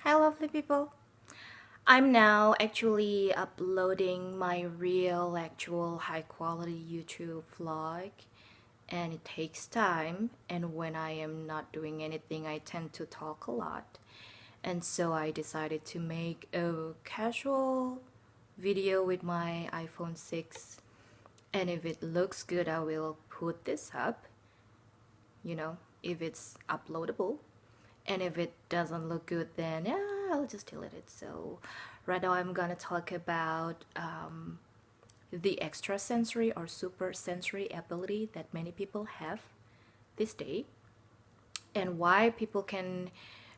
Hi lovely people. I'm now actually uploading my real actual high quality YouTube vlog, and it takes time, and when I am not doing anything I tend to talk a lot, and so I decided to make a casual video with my iPhone 6, and if it looks good I will put this up, if it's uploadable. And if it doesn't look good, then yeah, I'll just delete it. So right now I'm gonna talk about the extrasensory or supersensory ability that many people have this day, and why people can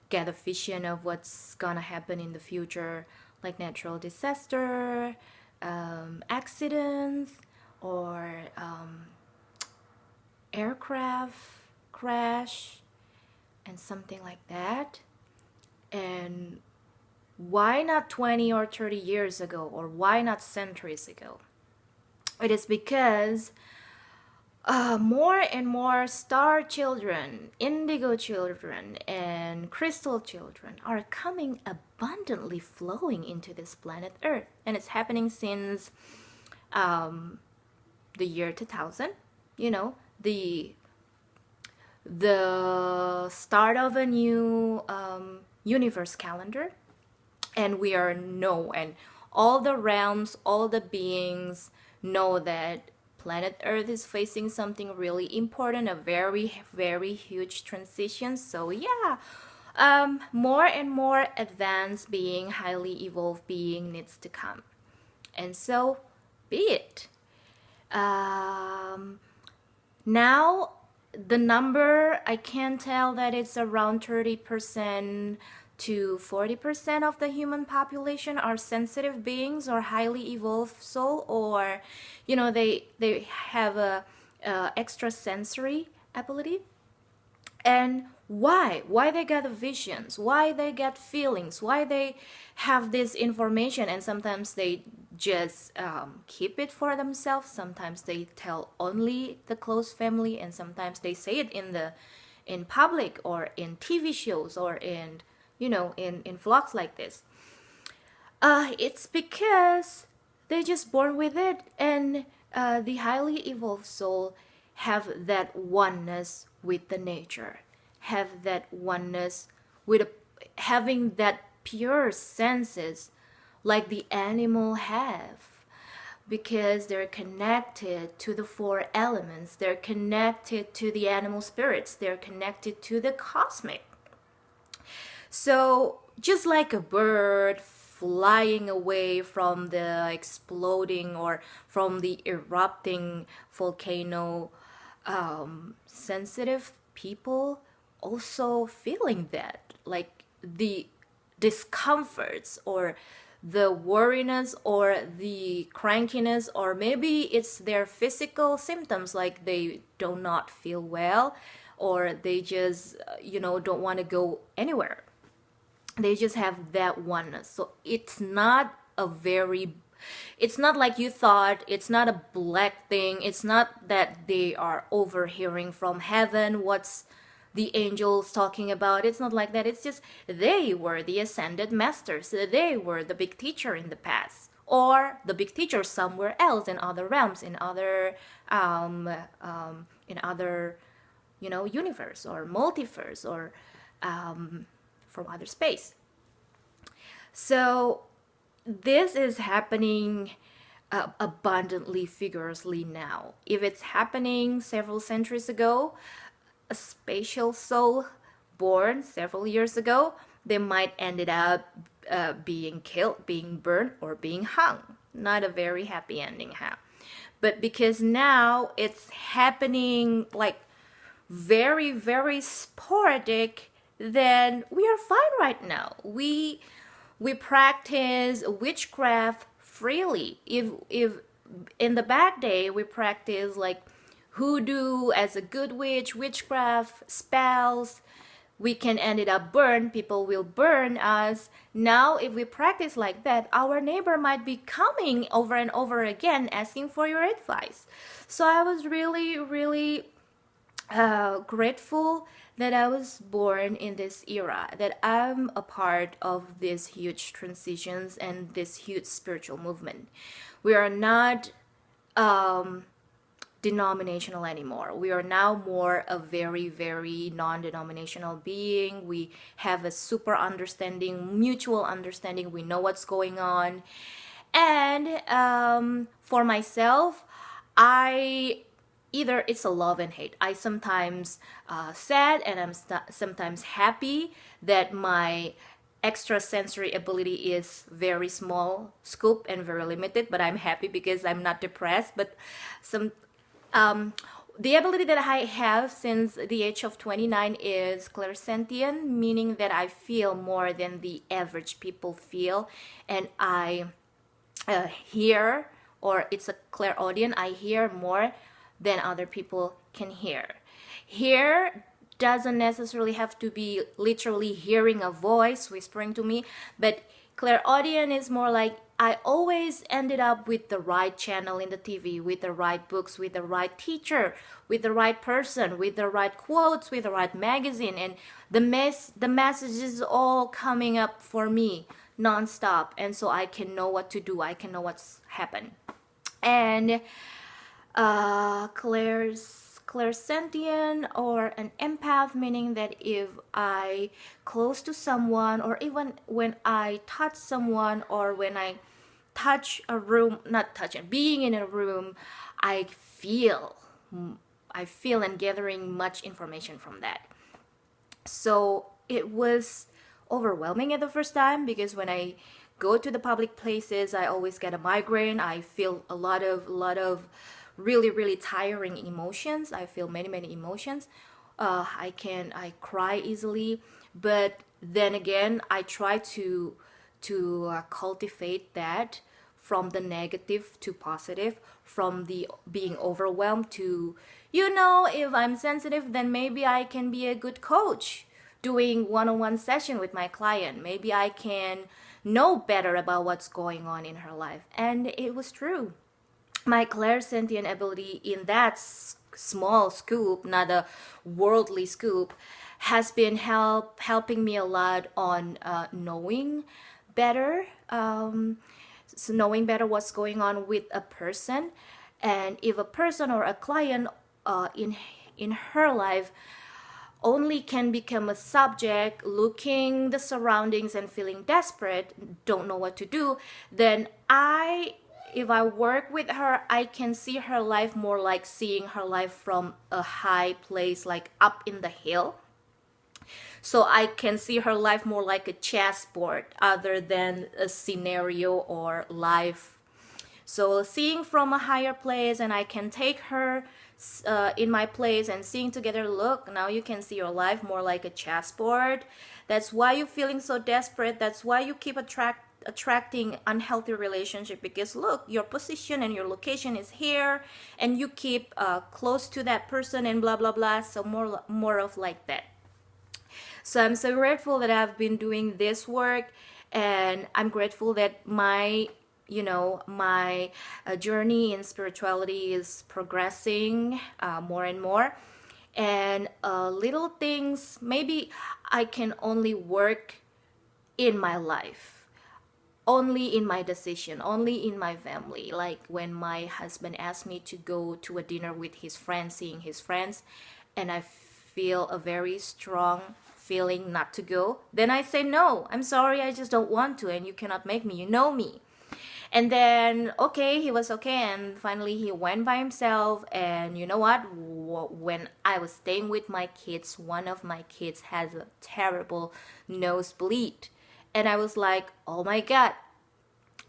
get a vision of what's gonna happen in the future, like natural disaster, accidents, or aircraft crash, and something like that. And why not 20 or 30 years ago, or why not centuries ago? It is because more and more star children, indigo children, and crystal children are coming abundantly flowing into this planet Earth. And it's happening since the year 2000, the start of a new universe calendar. And and all the realms, all the beings know that planet Earth is facing something really important, a very, very huge transition. So yeah, more and more advanced being, highly evolved being needs to come. And so be it. Now the number, I can tell that it's around 30% to 40% of the human population are sensitive beings or highly evolved soul, or they have a extrasensory ability. And why they get visions, why they get feelings, why they have this information, and sometimes they just keep it for themselves, sometimes they tell only the close family, and sometimes they say it in public or in TV shows or in vlogs like this. It's because they're just born with it, and the highly evolved soul have that oneness with the nature, have that oneness with having that pure senses like the animal have, because they're connected to the four elements, they're connected to the animal spirits, they're connected to the cosmic. So just like a bird flying away from the exploding or from the erupting volcano, sensitive people also feeling that, like the discomforts or the worriness or the crankiness, or maybe it's their physical symptoms, like they do not feel well, or they just don't want to go anywhere. They just have that oneness. So it's not like you thought. It's not a black thing. It's not that they are overhearing from heaven what's the angels talking about. It's not like that. It's just they were the ascended masters. They were the big teacher in the past, or the big teacher somewhere else, in other realms, in other universe or multiverse, or from other space. So this is happening abundantly, vigorously now. If it's happening several centuries ago, a spatial soul born several years ago, they might ended up being killed, being burned, or being hung. Not a very happy ending, huh? But because now it's happening like very, very sporadic, then we are fine right now. We practice witchcraft freely. If in the bad day we practice like hoodoo as a good witch, witchcraft, spells, we can end it up burn. People will burn us. Now if we practice like that, our neighbor might be coming over and over again asking for your advice. So I was really, really grateful that I was born in this era, that I'm a part of these huge transitions and this huge spiritual movement. We are not denominational anymore. We are now more a very, very non-denominational being. We have a super understanding, mutual understanding. We know what's going on. And for myself, I either it's a love and hate. I sometimes sad and I'm sometimes happy that my extrasensory ability is very small scope and very limited, but I'm happy because I'm not depressed. But some the ability that I have since the age of 29 is clairsentient, meaning that I feel more than the average people feel, and I hear, or it's a clairaudient, I hear more than other people can hear. Hear doesn't necessarily have to be literally hearing a voice whispering to me, but clairaudient is more like I always ended up with the right channel in the TV, with the right books, with the right teacher, with the right person, with the right quotes, with the right magazine, and the messages all coming up for me non-stop, and so I can know what to do, I can know what's happened. And clairsentient or an empath, meaning that if I close to someone, or even when I touch someone, or when I touch a room, not touching, being in a room, I feel and gathering much information from that. So it was overwhelming at the first time, because when I go to the public places, I always get a migraine. I feel a lot of really, really tiring emotions. I feel many emotions. I cry easily, but then again, I try to cultivate that from the negative to positive, from the being overwhelmed to, if I'm sensitive, then maybe I can be a good coach doing one-on-one session with my client. Maybe I can know better about what's going on in her life. And it was true. My clairsentient ability in that small scoop, not a worldly scoop, has been helping me a lot on knowing better, so knowing better what's going on with a person. And if a person or a client in her life only can become a subject, looking the surroundings and feeling desperate, don't know what to do, then if I work with her, I can see her life more like seeing her life from a high place, like up in the hill. So I can see her life more like a chessboard other than a scenario or life. So seeing from a higher place, and I can take her in my place and seeing together, look, now you can see your life more like a chessboard. That's why you're feeling so desperate. That's why you keep attracting unhealthy relationship, because look, your position and your location is here, and you keep close to that person, and blah blah blah. So more of like that. So I'm so grateful that I've been doing this work, and I'm grateful that my journey in spirituality is progressing more and more. And little things, maybe I can only work in my life, only in my decision, only in my family. Like when my husband asked me to go to a dinner with his friends, seeing his friends, and I feel a very strong feeling not to go, then I say, no, I'm sorry, I just don't want to, and you cannot make me, you know me. And then, okay, he was okay, and finally he went by himself. And you know what? When I was staying with my kids, one of my kids has a terrible nosebleed. And I was like, oh my God.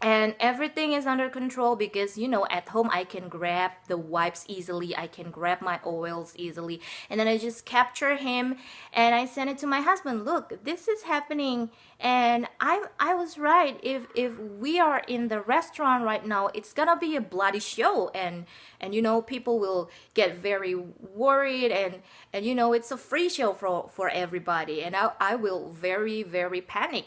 And everything is under control because, at home I can grab the wipes easily. I can grab my oils easily. And then I just capture him and I send it to my husband. Look, this is happening. And I was right. If we are in the restaurant right now, it's gonna be a bloody show. And people will get very worried. And it's a free show for everybody. And I will very, very panic.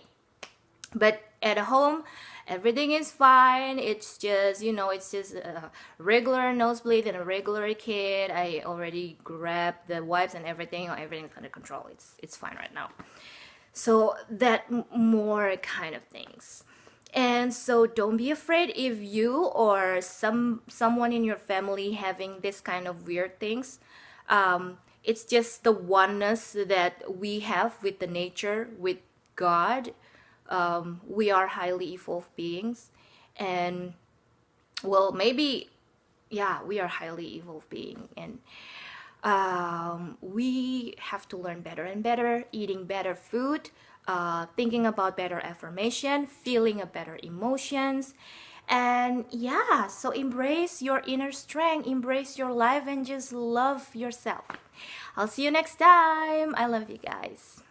But at home, everything is fine. It's just, you know, it's just a regular nosebleed and a regular kid. I already grabbed the wipes and everything. Everything's under control. It's fine right now. So that more kind of things. And so don't be afraid if you or someone in your family having this kind of weird things. It's just the oneness that we have with the nature, with God. We are highly evolved beings, and well, maybe, yeah, we are highly evolved being, and we have to learn better and better, eating better food, thinking about better affirmation, feeling a better emotions. And yeah, so embrace your inner strength, embrace your life, and just love yourself. I'll see you next time. I love you guys.